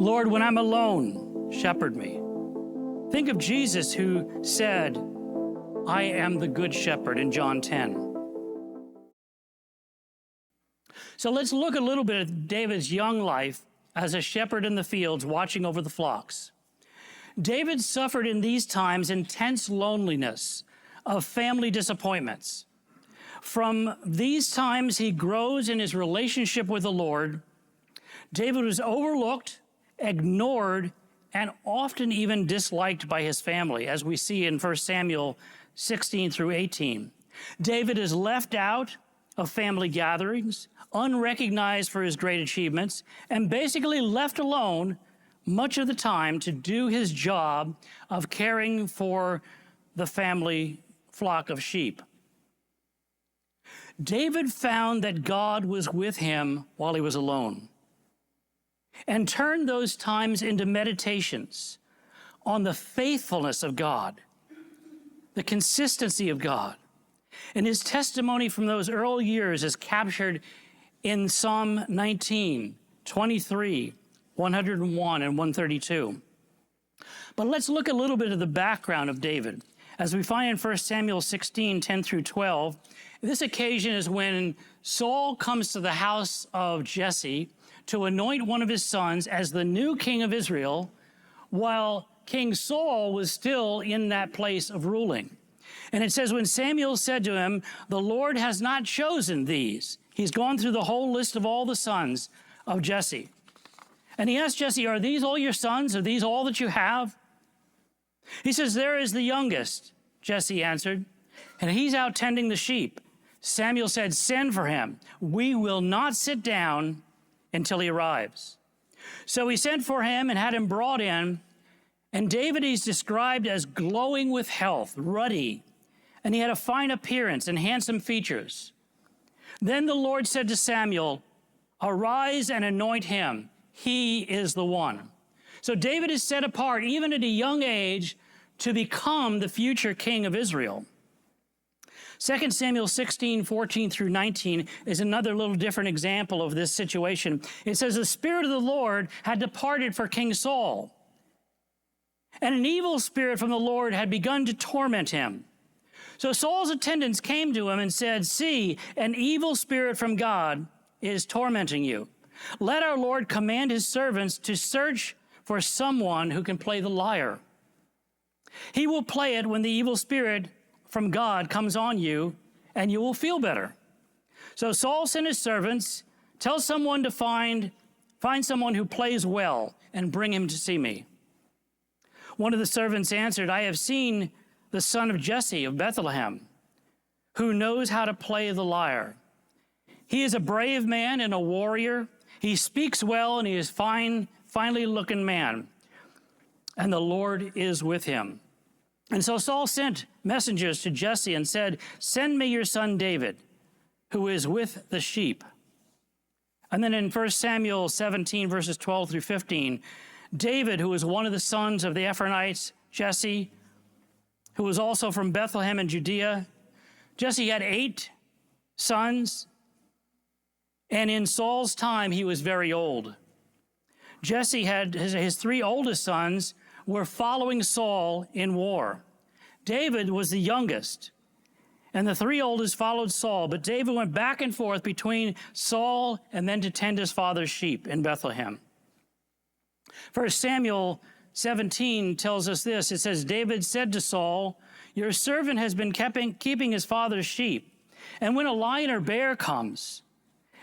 Lord, when I'm alone, shepherd me. Think of Jesus who said, I am the good shepherd in John 10. So let's look a little bit at David's young life as a shepherd in the fields watching over the flocks. David suffered in these times intense loneliness of family disappointments. From these times, he grows in his relationship with the Lord. David was overlooked, ignored, and often even disliked by his family, as we see in 1 Samuel 16 through 18. David is left out of family gatherings, unrecognized for his great achievements, and basically left alone much of the time to do his job of caring for the family flock of sheep. David found that God was with him while he was alone and turned those times into meditations on the faithfulness of God, the consistency of God. And his testimony from those early years is captured in Psalm 19, 23, 101, and 132. But let's look a little bit at the background of David. As we find in 1 Samuel 16, 10 through 12, this occasion is when Saul comes to the house of Jesse to anoint one of his sons as the new king of Israel, while King Saul was still in that place of ruling. And it says, when Samuel said to him, the Lord has not chosen these. He's gone through the whole list of all the sons of Jesse. And he asked Jesse, are these all your sons? Are these all that you have? He says, there is the youngest, Jesse answered, and he's out tending the sheep. Samuel said, send for him. We will not sit down until he arrives. So he sent for him and had him brought in. And David is described as glowing with health, ruddy, and he had a fine appearance and handsome features. Then the Lord said to Samuel, arise and anoint him. He is the one. So David is set apart, even at a young age, to become the future king of Israel. 2 Samuel 16, 14 through 19 is another little different example of this situation. It says, the Spirit of the Lord had departed for King Saul, and an evil spirit from the Lord had begun to torment him. So Saul's attendants came to him and said, see, an evil spirit from God is tormenting you. Let our Lord command his servants to search for someone who can play the lyre. He will play it when the evil spirit from God comes on you, and you will feel better. So Saul sent his servants, tell someone to find someone who plays well and bring him to see me. One of the servants answered, I have seen the son of Jesse of Bethlehem, who knows how to play the lyre. He is a brave man and a warrior. He speaks well, and he is finely looking man, and the Lord is with him. And so Saul sent messengers to Jesse and said, send me your son David, who is with the sheep. And then in 1 Samuel 17, verses 12 through 15, David, who was one of the sons of the Ephraimites, Jesse, who was also from Bethlehem in Judea. Jesse had 8 sons, and in Saul's time, he was very old. Jesse had his 3 oldest sons were following Saul in war. David was the youngest, and the 3 oldest followed Saul, but David went back and forth between Saul and then to tend his father's sheep in Bethlehem. 1 Samuel 17 tells us this. It says, David said to Saul, your servant has been keeping his father's sheep, and when a lion or bear comes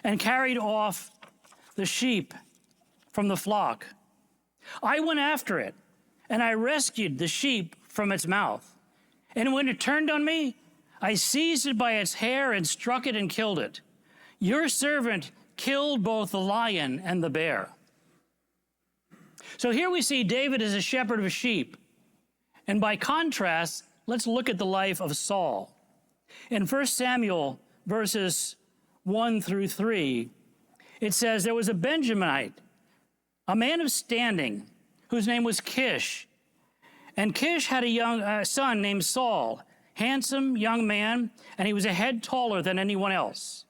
and carried off the sheep from the flock, I went after it, and I rescued the sheep from its mouth. And when it turned on me, I seized it by its hair and struck it and killed it. Your servant killed both the lion and the bear. So here we see David as a shepherd of sheep. And by contrast, let's look at the life of Saul. In 1 Samuel verses 1 through 3, it says, there was a Benjaminite, a man of standing, whose name was Kish. And Kish had a young son named Saul, handsome young man, and he was a head taller than anyone else.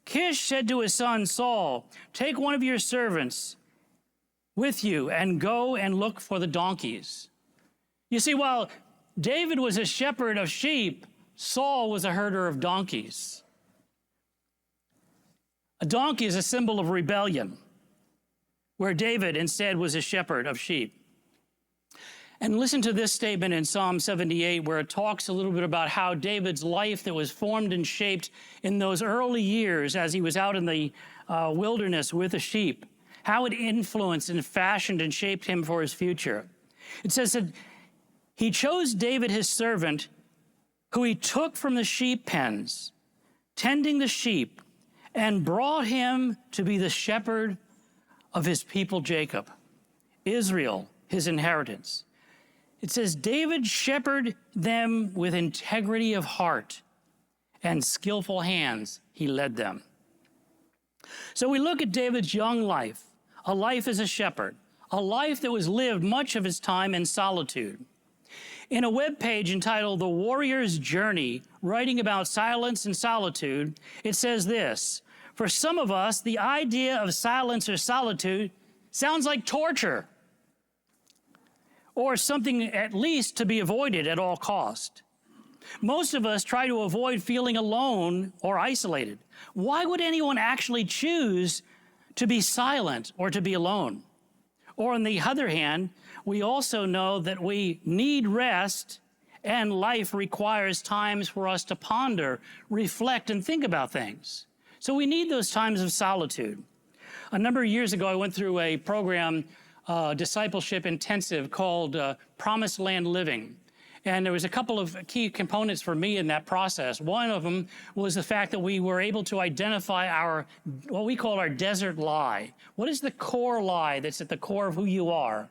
Kish said to his son Saul, take one of your servants with you and go and look for the donkeys. You see, while David was a shepherd of sheep, Saul was a herder of donkeys. A donkey is a symbol of rebellion, where David instead was a shepherd of sheep. And listen to this statement in Psalm 78, where it talks a little bit about how David's life that was formed and shaped in those early years as he was out in the wilderness with the sheep, how it influenced and fashioned and shaped him for his future. It says that he chose David, his servant, who he took from the sheep pens, tending the sheep, and brought him to be the shepherd of his people Jacob, Israel, his inheritance. It says, David shepherded them with integrity of heart, and skillful hands he led them. So we look at David's young life, a life as a shepherd, a life that was lived much of his time in solitude. In a webpage entitled The Warrior's Journey, writing about silence and solitude, it says this: for some of us, the idea of silence or solitude sounds like torture, or something at least to be avoided at all cost. Most of us try to avoid feeling alone or isolated. Why would anyone actually choose to be silent or to be alone? Or on the other hand, we also know that we need rest, and life requires times for us to ponder, reflect, and think about things. So we need those times of solitude. A number of years ago, I went through a program, discipleship intensive called Promised Land Living. And there was a couple of key components for me in that process. One of them was the fact that we were able to identify what we call our desert lie. What is the core lie that's at the core of who you are?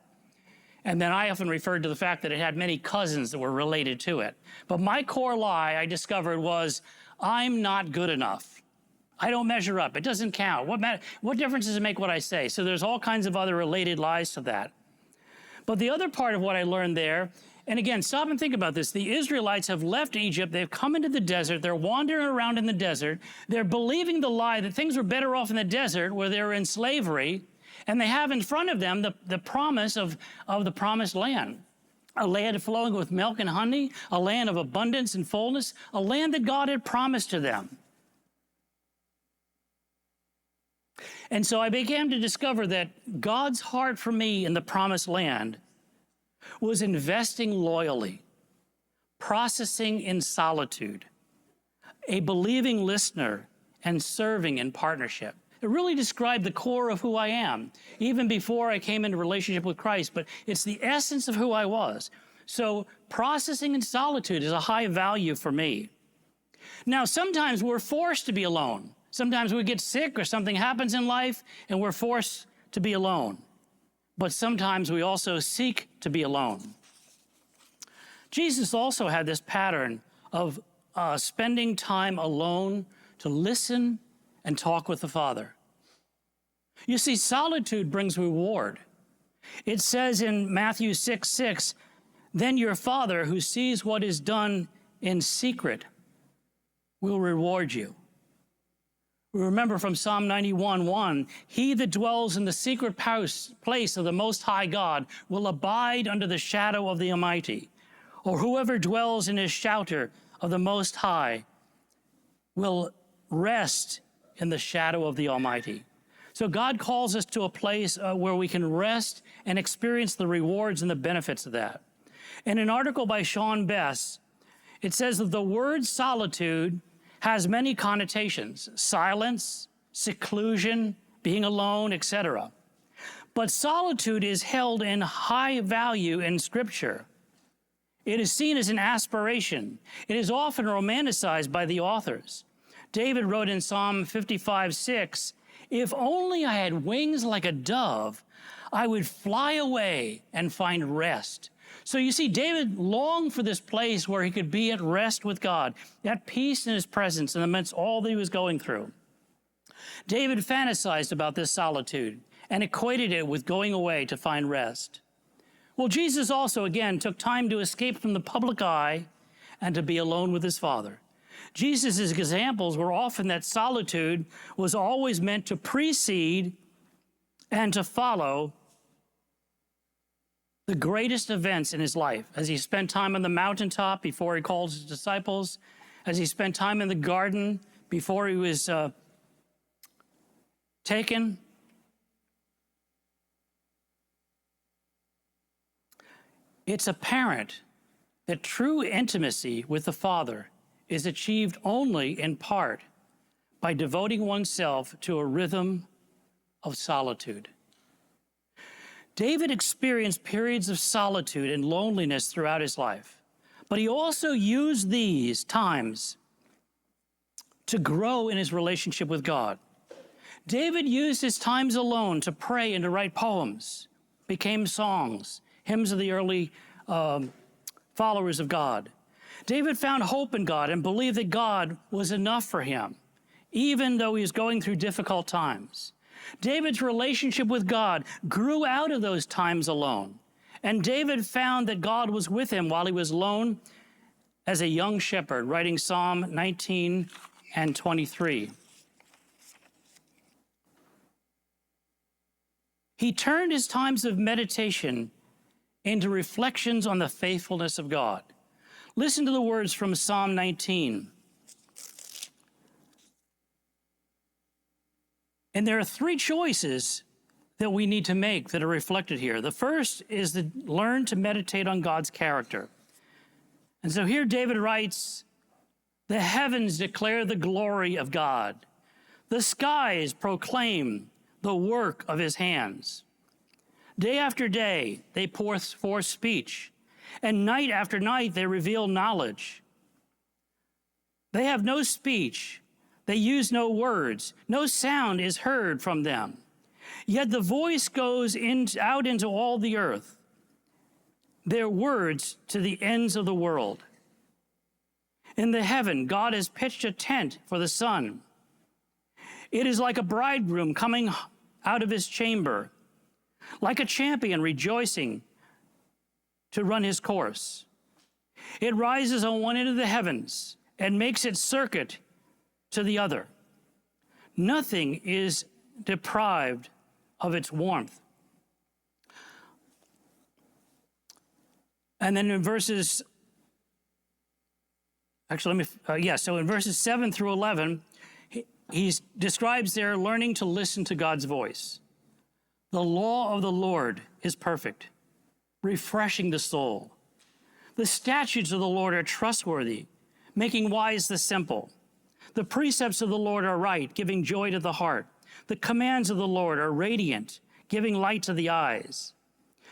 And then I often referred to the fact that it had many cousins that were related to it. But my core lie, I discovered, was I'm not good enough. I don't measure up. It doesn't count. What difference does it make what I say? So there's all kinds of other related lies to that. But the other part of what I learned there, and again, stop and think about this. The Israelites have left Egypt. They've come into the desert. They're wandering around in the desert. They're believing the lie that things were better off in the desert where they were in slavery. And they have in front of them the promise of the promised land. A land flowing with milk and honey, a land of abundance and fullness, a land that God had promised to them. And so I began to discover that God's heart for me in the promised land was investing loyally, processing in solitude, a believing listener, and serving in partnership. It really described the core of who I am, even before I came into relationship with Christ, but it's the essence of who I was. So processing in solitude is a high value for me. Now, sometimes we're forced to be alone. Sometimes we get sick or something happens in life and we're forced to be alone. But sometimes we also seek to be alone. Jesus also had this pattern of spending time alone to listen and talk with the Father. You see, solitude brings reward. It says in Matthew 6:6, then your Father who sees what is done in secret will reward you. We remember from Psalm 91:1, he that dwells in the secret place of the Most High God will abide under the shadow of the Almighty. Or whoever dwells in his shelter of the Most High will rest in the shadow of the Almighty. So God calls us to a place where we can rest and experience the rewards and the benefits of that. In an article by Sean Bess, it says that the word solitude has many connotations: silence, seclusion, being alone, etc. But solitude is held in high value in Scripture. It is seen as an aspiration. It is often romanticized by the authors. David wrote in Psalm 55:6, if only I had wings like a dove, I would fly away and find rest. So you see, David longed for this place where he could be at rest with God, at peace in his presence, and amidst all that he was going through. David fantasized about this solitude and equated it with going away to find rest. Well, Jesus also, again, took time to escape from the public eye and to be alone with his Father. Jesus' examples were often that solitude was always meant to precede and to follow the greatest events in his life, as he spent time on the mountaintop before he called his disciples, as he spent time in the garden before he was taken. It's apparent that true intimacy with the Father is achieved only in part by devoting oneself to a rhythm of solitude. David experienced periods of solitude and loneliness throughout his life, but he also used these times to grow in his relationship with God. David used his times alone to pray and to write poems, became songs, hymns of the early followers of God. David found hope in God and believed that God was enough for him, even though he was going through difficult times. David's relationship with God grew out of those times alone, and David found that God was with him while he was alone as a young shepherd, writing Psalm 19 and 23. He turned his times of meditation into reflections on the faithfulness of God. Listen to the words from Psalm 19. And there are three choices that we need to make that are reflected here. The first is to learn to meditate on God's character. And so here David writes, "The heavens declare the glory of God. The skies proclaim the work of his hands. Day after day they pour forth speech, and night after night they reveal knowledge. They have no speech. They use no words. No sound is heard from them. Yet the voice goes out into all the earth, their words to the ends of the world. In the heaven, God has pitched a tent for the sun. It is like a bridegroom coming out of his chamber, like a champion rejoicing to run his course. It rises on one end of the heavens and makes its circuit to the other. Nothing is deprived of its warmth." And then in verses, so in verses 7 through 11, he describes there learning to listen to God's voice. "The law of the Lord is perfect, refreshing the soul. The statutes of the Lord are trustworthy, making wise the simple. The precepts of the Lord are right, giving joy to the heart. The commands of the Lord are radiant, giving light to the eyes.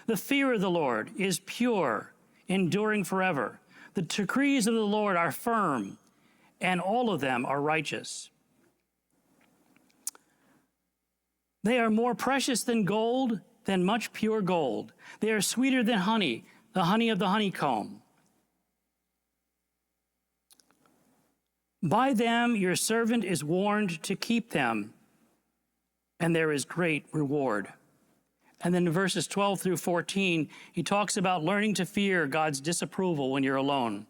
The fear of the Lord is pure, enduring forever. The decrees of the Lord are firm, and all of them are righteous. They are more precious than gold, than much pure gold. They are sweeter than honey, the honey of the honeycomb. By them your servant is warned to keep them, and there is great reward." And then in verses 12 through 14, he talks about learning to fear God's disapproval when you're alone.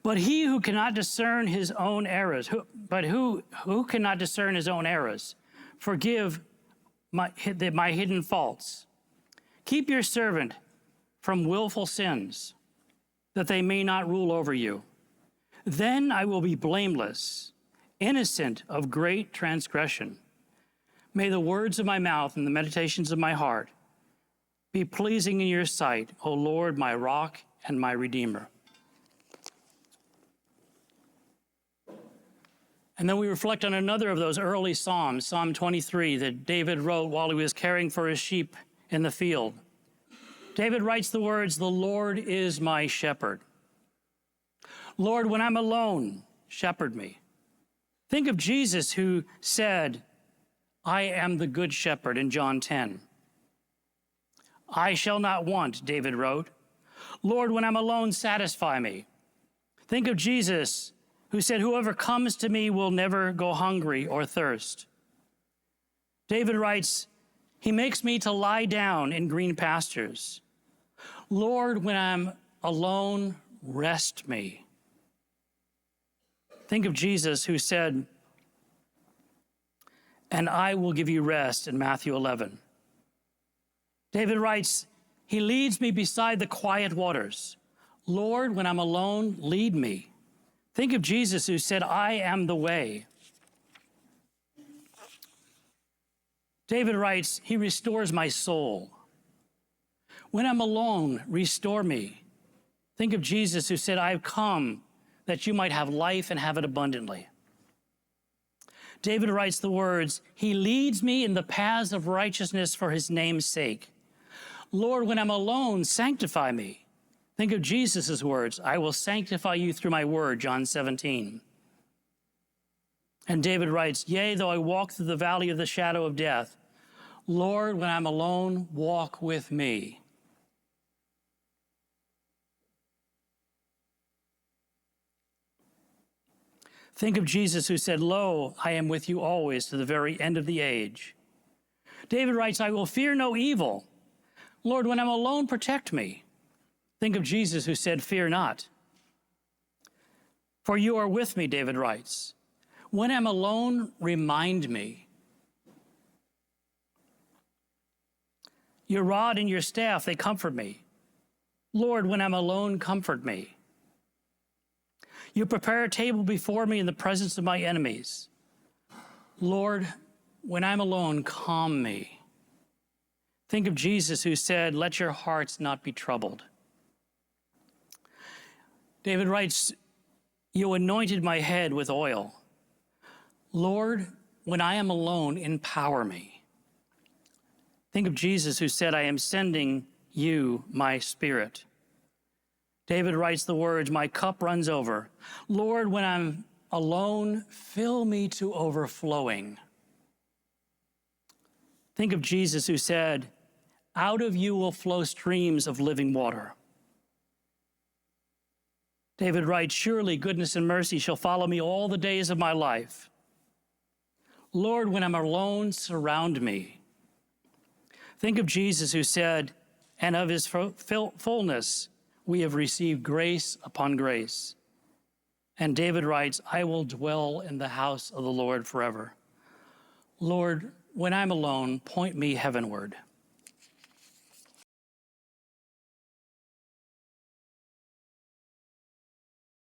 "But who cannot discern his own errors? Who cannot discern his own errors? Forgive my hidden faults. Keep your servant from willful sins, that they may not rule over you. Then I will be blameless, innocent of great transgression. May the words of my mouth and the meditations of my heart be pleasing in your sight, O Lord, my rock and my redeemer." And then we reflect on another of those early Psalms, Psalm 23, that David wrote while he was caring for his sheep in the field. David writes the words, "The Lord is my shepherd. Lord, when I'm alone, shepherd me." Think of Jesus who said, "I am the good shepherd" in John 10. "I shall not want," David wrote. "Lord, when I'm alone, satisfy me." Think of Jesus who said, "Whoever comes to me will never go hungry or thirst." David writes, "He makes me to lie down in green pastures." Lord, when I'm alone, rest me. Think of Jesus who said, and I will give you rest in Matthew 11. David writes, he leads me beside the quiet waters. Lord, when I'm alone, lead me. Think of Jesus who said, I am the way. David writes, he restores my soul. When I'm alone, restore me. Think of Jesus who said, I have come that you might have life and have it abundantly. David writes the words, he leads me in the paths of righteousness for his name's sake. Lord, when I'm alone, sanctify me. Think of Jesus' words, I will sanctify you through my word, John 17. And David writes, yea, though I walk through the valley of the shadow of death, Lord, when I'm alone, walk with me. Think of Jesus who said, lo, I am with you always to the very end of the age. David writes, I will fear no evil. Lord, when I'm alone, protect me. Think of Jesus who said, fear not. For you are with me, David writes. When I'm alone, remind me. Your rod and your staff, they comfort me. Lord, when I'm alone, comfort me. You prepare a table before me in the presence of my enemies. Lord, when I'm alone, calm me. Think of Jesus who said, let your hearts not be troubled. David writes, you anointed my head with oil. Lord, when I am alone, empower me. Think of Jesus who said, I am sending you my spirit. David writes the words, my cup runs over. Lord, when I'm alone, fill me to overflowing. Think of Jesus who said, out of you will flow streams of living water. David writes, surely goodness and mercy shall follow me all the days of my life. Lord, when I'm alone, surround me. Think of Jesus who said, and of his fullness, we have received grace upon grace. And David writes, I will dwell in the house of the Lord forever. Lord, when I'm alone, point me heavenward.